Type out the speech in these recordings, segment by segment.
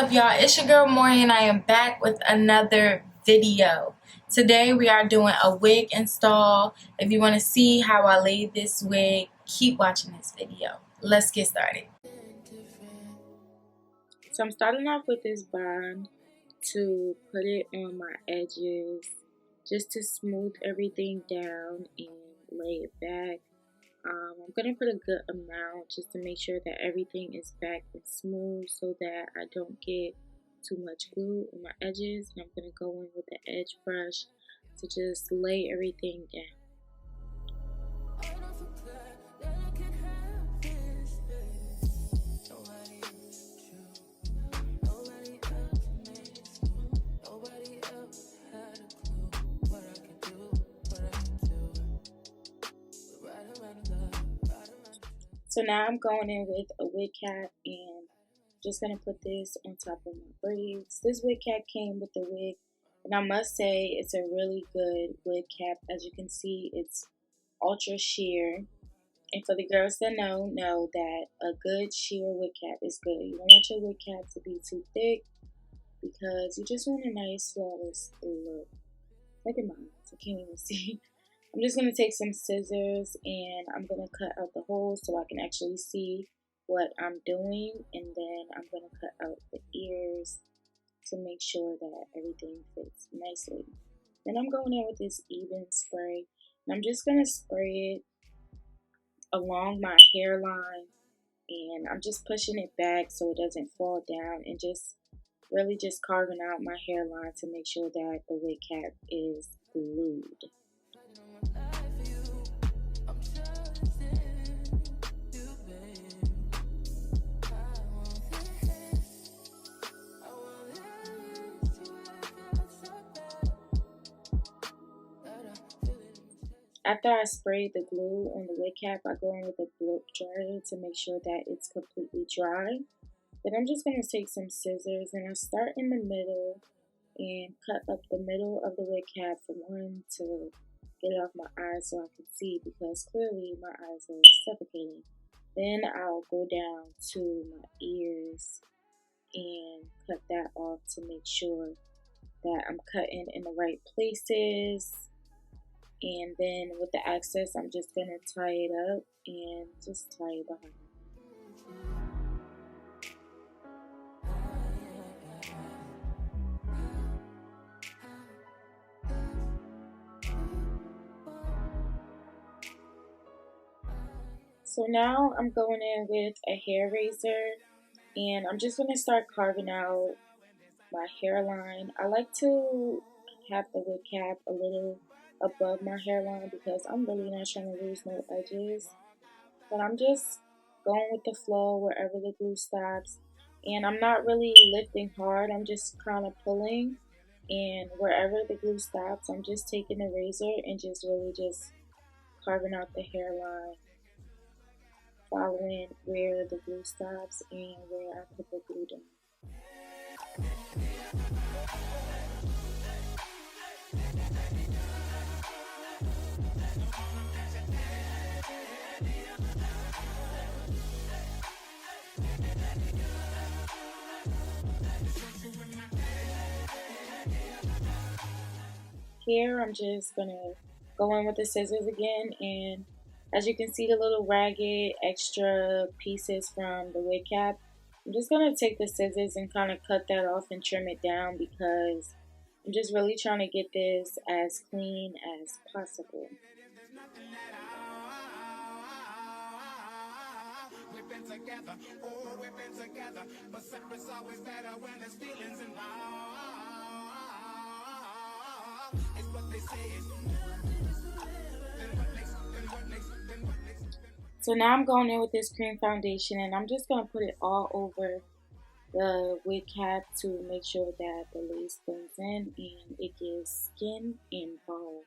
up, y'all? It's your girl Maury and I am back with another video. Today we are doing a wig install. If you want to see how I laid this wig, keep watching this video. Let's get started. So I'm starting off with this bond to put it on my edges just to smooth everything down and lay it back. I'm going to put a good amount just to make sure that everything is back and smooth so that I don't get too much glue on my edges. And I'm going to go in with the edge brush to just lay everything down. So now I'm going in with a wig cap and just going to put this on top of my braids. This wig cap came with the wig, and I must say it's a really good wig cap. As you can see, it's ultra sheer. And for the girls that know that a good sheer wig cap is good. You don't want your wig cap to be too thick because you just want a nice, flawless look. Look at mine. I can't even see. I'm just going to take some scissors and I'm going to cut out the holes so I can actually see what I'm doing, and then I'm going to cut out the ears to make sure that everything fits nicely. Then I'm going in with this even spray, and I'm just going to spray it along my hairline, and I'm just pushing it back so it doesn't fall down, and just really just carving out my hairline to make sure that the wig cap is glued. After I spray the glue on the wig cap, I go in with a blow dryer to make sure that it's completely dry. Then I'm just going to take some scissors and I start in the middle and cut up the middle of the wig cap for one to get it off my eyes so I can see, because clearly my eyes are suffocating. Then I'll go down to my ears and cut that off to make sure that I'm cutting in the right places. And then with the excess, I'm just going to tie it up and just tie it behind. So now I'm going in with a hair razor and I'm just going to start carving out my hairline. I like to have the wig cap a little above my hairline because I'm really not trying to lose no edges. But I'm just going with the flow wherever the glue stops. And I'm not really lifting hard, I'm just kind of pulling. And wherever the glue stops, I'm just taking the razor and just really just carving out the hairline, following where the glue stops and where I put the glue down. Here I'm just gonna go in with the scissors again, and as you can see the little ragged extra pieces from the wig cap, I'm just gonna take the scissors and kind of cut that off and trim it down because I'm just really trying to get this as clean as possible. Together, oh, we've been together, but separate's always better when there's feelings involved. It's what they say is. So now I'm going in with this cream foundation and I'm just going to put it all over the wig cap to make sure that the lace blends in and it gives skin involved.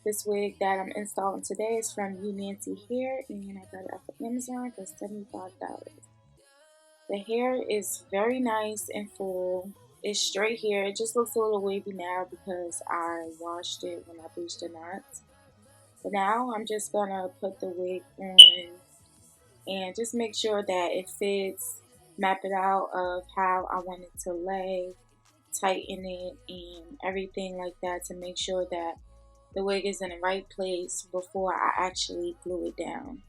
This wig that I'm installing today is from Unancy hair, and I got it off of Amazon for $75. The hair is very nice and full. It's straight hair. It just looks a little wavy now because I washed it when I bleached the knots. But now I'm just gonna put the wig on and just make sure that it fits, map it out of how I want it to lay, tighten it, and everything like that to make sure that the wig is in the right place before I actually glue it down.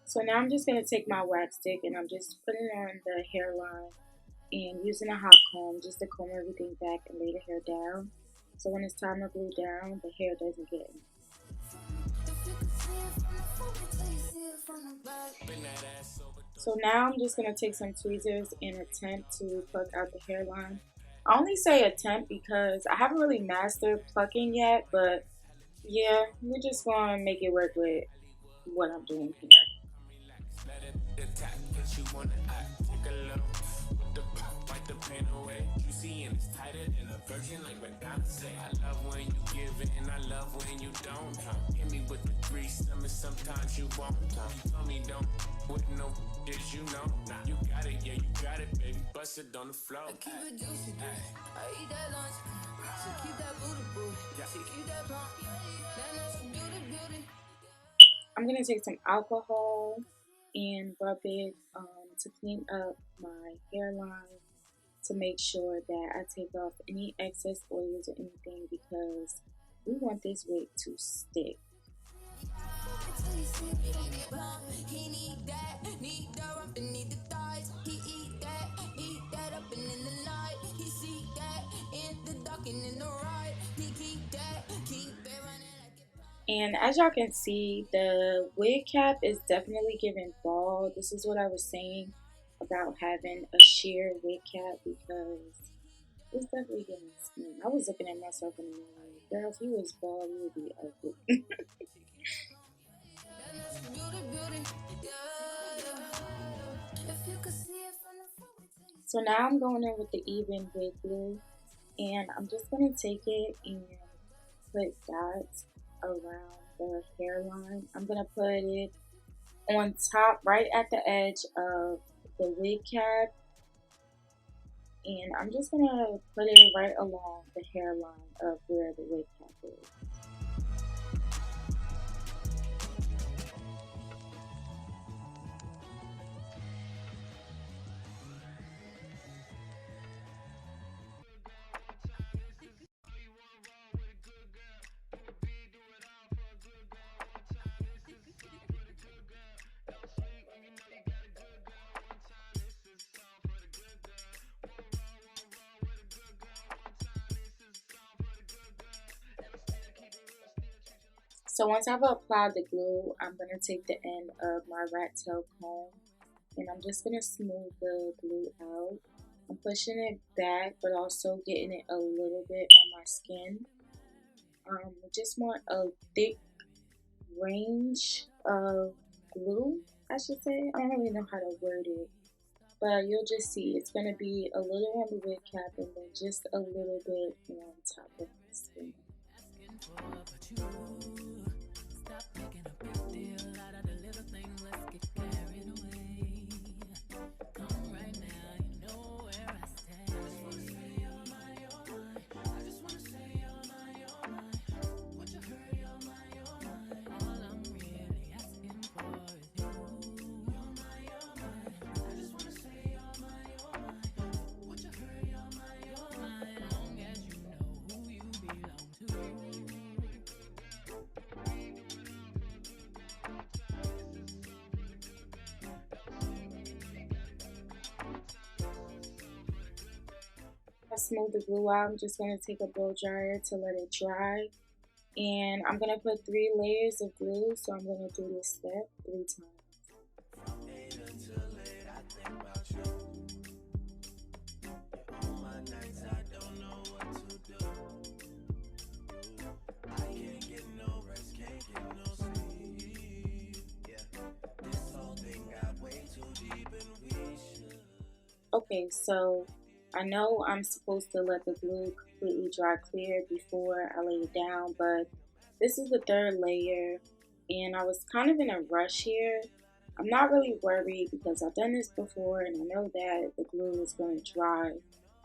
So now I'm just going to take my wax stick and I'm just putting it on the hairline and using a hot comb just to comb everything back and lay the hair down. So when it's time to glue down, the hair doesn't get in. So now I'm just going to take some tweezers and attempt to pluck out the hairline. I only say attempt because I haven't really mastered plucking yet, but yeah, we're just going to make it work with what I'm doing here. Sometimes you won't. You told me don't with no this, you know. You got it, yeah, you got it, baby. Bust it on the floor. I keep it juicy, I eat that lunch. So keep that booty, booty. So keep that plump. That's beauty, beauty. I'm going to take some alcohol and rub it to clean up my hairline to make sure that I take off any excess oils or anything because we want this wig to stick. And as y'all can see, the wig cap is definitely giving bald. This is what I was saying about having a sheer wig cap because it's definitely giving skin. I was looking at myself in the mirror like, girl, if you was bald, you would be ugly. So now I'm going in with the even wig glue, and I'm just going to take it and put dots around the hairline. I'm going to put it on top, right at the edge of the wig cap, and I'm just going to put it right along the hairline of where the wig cap is. So once I've applied the glue, I'm going to take the end of my rat tail comb and I'm just going to smooth the glue out. I'm pushing it back but also getting it a little bit on my skin. Just want a thick range of glue, I should say. I don't really know how to word it, but you'll just see it's going to be a little on the wig cap and then just a little bit on top of the skin. Smooth the glue out. I'm just going to take a blow dryer to let it dry, and I'm going to put 3 layers of glue, so I'm going to do this step 3 times. Okay, so I know I'm supposed to let the glue completely dry clear before I lay it down, but this is the third layer and I was kind of in a rush here. I'm not really worried because I've done this before and I know that the glue is going to dry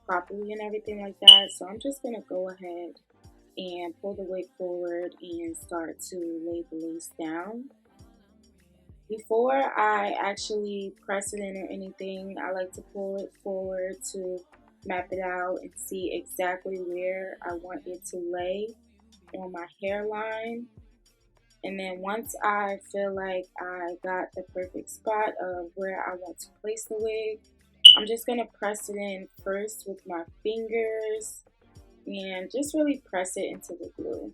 properly and everything like that. So I'm just going to go ahead and pull the wig forward and start to lay the lace down. Before I actually press it in or anything, I like to pull it forward to map it out and see exactly where I want it to lay on my hairline. And then once I feel like I got the perfect spot of where I want to place the wig, I'm just going to press it in first with my fingers and just really press it into the glue.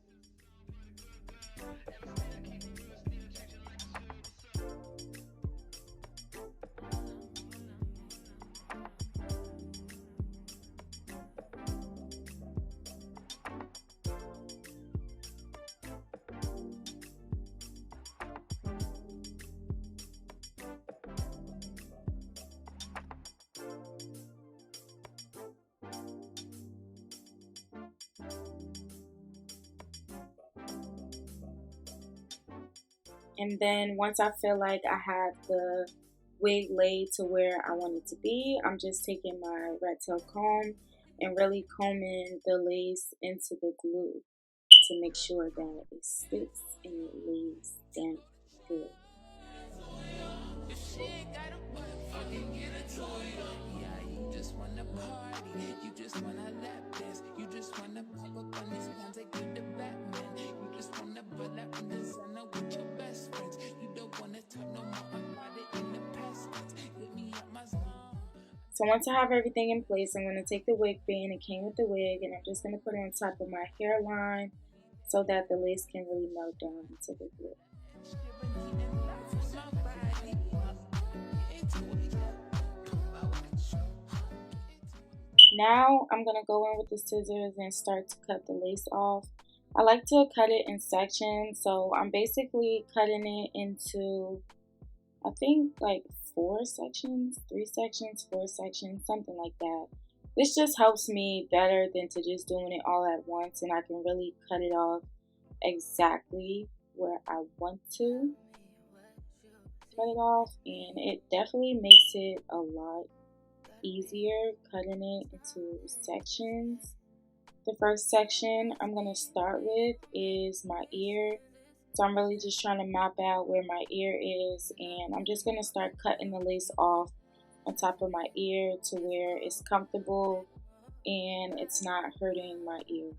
And then once I feel like I have the wig laid to where I want it to be, I'm just taking my rat tail comb and really combing the lace into the glue to make sure that it sticks and it lays down good. So once I have everything in place, I'm going to take the wig band, it came with the wig, and I'm just going to put it on top of my hairline so that the lace can really melt down into the glue. Now I'm going to go in with the scissors and start to cut the lace off. I like to cut it in sections, so I'm basically cutting it into, I think, like 4 sections, 3 sections, 4 sections, something like that. This just helps me better than to just doing it all at once, and I can really cut it off exactly where I want to cut it off, and it definitely makes it a lot easier cutting it into sections. The first section I'm going to start with is my ear. So I'm really just trying to map out where my ear is, and I'm just going to start cutting the lace off on top of my ear to where it's comfortable and it's not hurting my ear.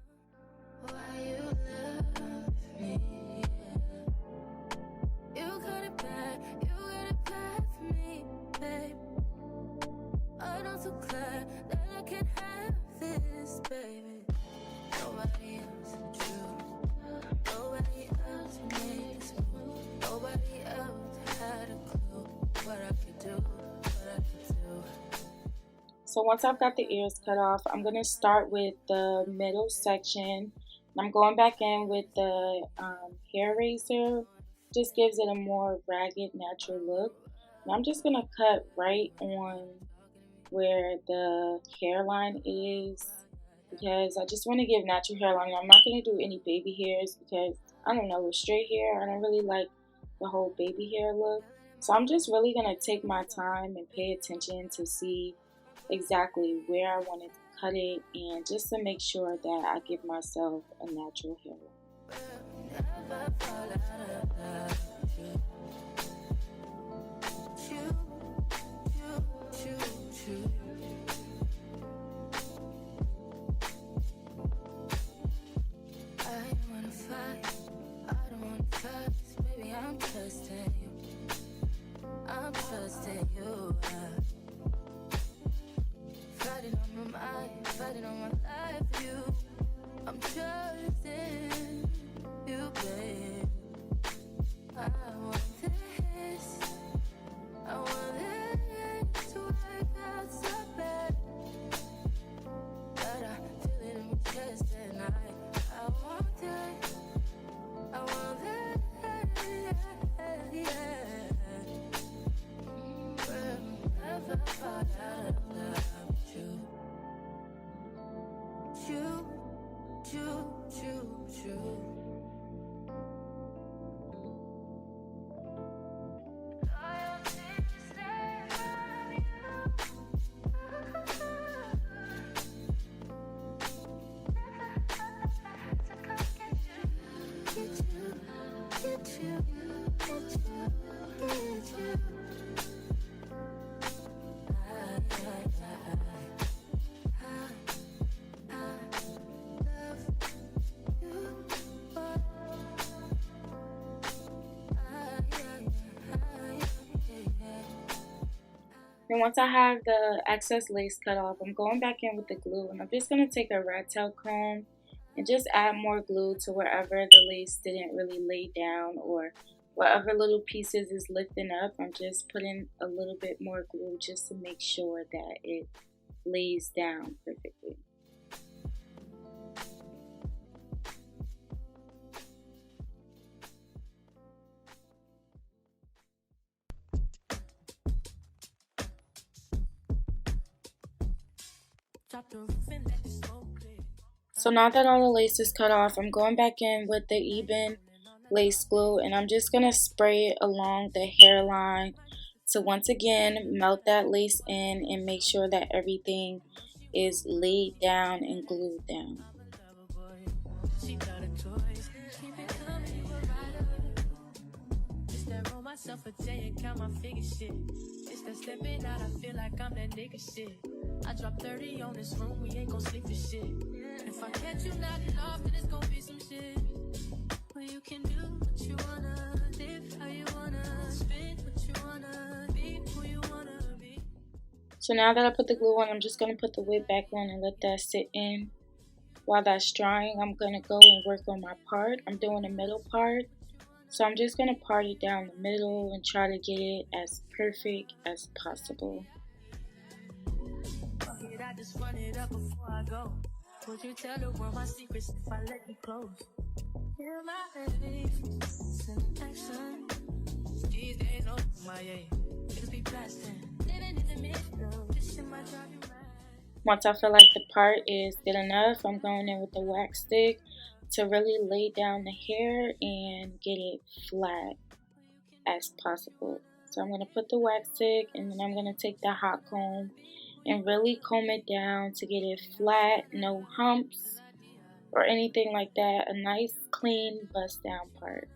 So once I've got the ears cut off, I'm going to start with the middle section. I'm going back in with the hair razor. Just gives it a more ragged, natural look. And I'm just going to cut right on where the hairline is because I just want to give natural hairline. I'm not going to do any baby hairs because, I don't know, with straight hair, I don't really like the whole baby hair look. So I'm just really going to take my time and pay attention to see exactly where I want to cut it and just to make sure that I give myself a natural hairline. Then once I have the excess lace cut off, I'm going back in with the glue, and I'm just going to take a rat tail comb and just add more glue to wherever the lace didn't really lay down, or whatever little pieces is lifting up. I'm just putting a little bit more glue just to make sure that it lays down perfectly. So now that all the lace is cut off, I'm going back in with the even lace glue, and I'm just going to spray it along the hairline to once again melt that lace in and make sure that everything is laid down and glued down. Myself a J and count my figure shit. It's that stepping out, I feel like I'm that nigga shit. I drop 30 on this room, we ain't gon' sleep for shit. If I catch you nodding off, then it's gon' be some shit. Where you can do what you wanna, live how you wanna, spin what you wanna, be who you wanna be. So now that I put the glue on, I'm just gonna put the wig back on and let that sit in. While that's drying, I'm gonna go and work on my part. I'm doing the middle part. So I'm just going to part it down the middle and try to get it as perfect as possible. I just run it up before I go. Would you tell the world my secrets if I let you close? Yeah, my baby, action. These days, oh my, niggas be blasting. Living in the middle, this shit might drive you mad. Once I feel like the part is good enough, I'm going in with the wax stick to really lay down the hair and get it flat as possible. So I'm going to put the wax stick, and then I'm going to take the hot comb and really comb it down to get it flat, no humps or anything like that. A nice clean bust down part.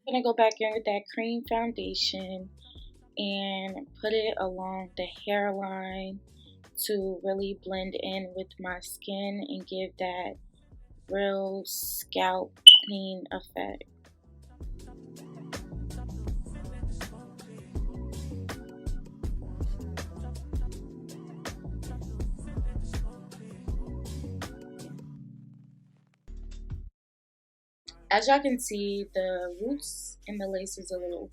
I'm going to go back in with that cream foundation and put it along the hairline to really blend in with my skin and give that real scalp clean effect. As y'all can see, the roots and the lace is a little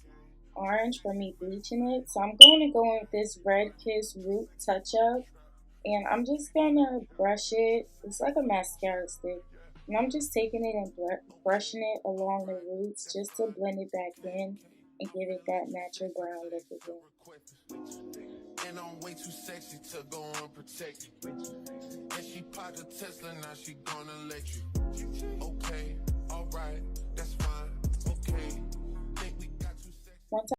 orange for me bleaching it, so I'm going to go in with this Red Kiss Root Touch Up, and I'm just gonna brush it. It's like a mascara stick, and I'm just taking it and brushing it along the roots just to blend it back in and give it that natural brown look again. And I'm way too sexy to go unprotected. And she popped a Tesla, now she gonna let you. Okay, alright, that's fine, okay. Think we got too sexy.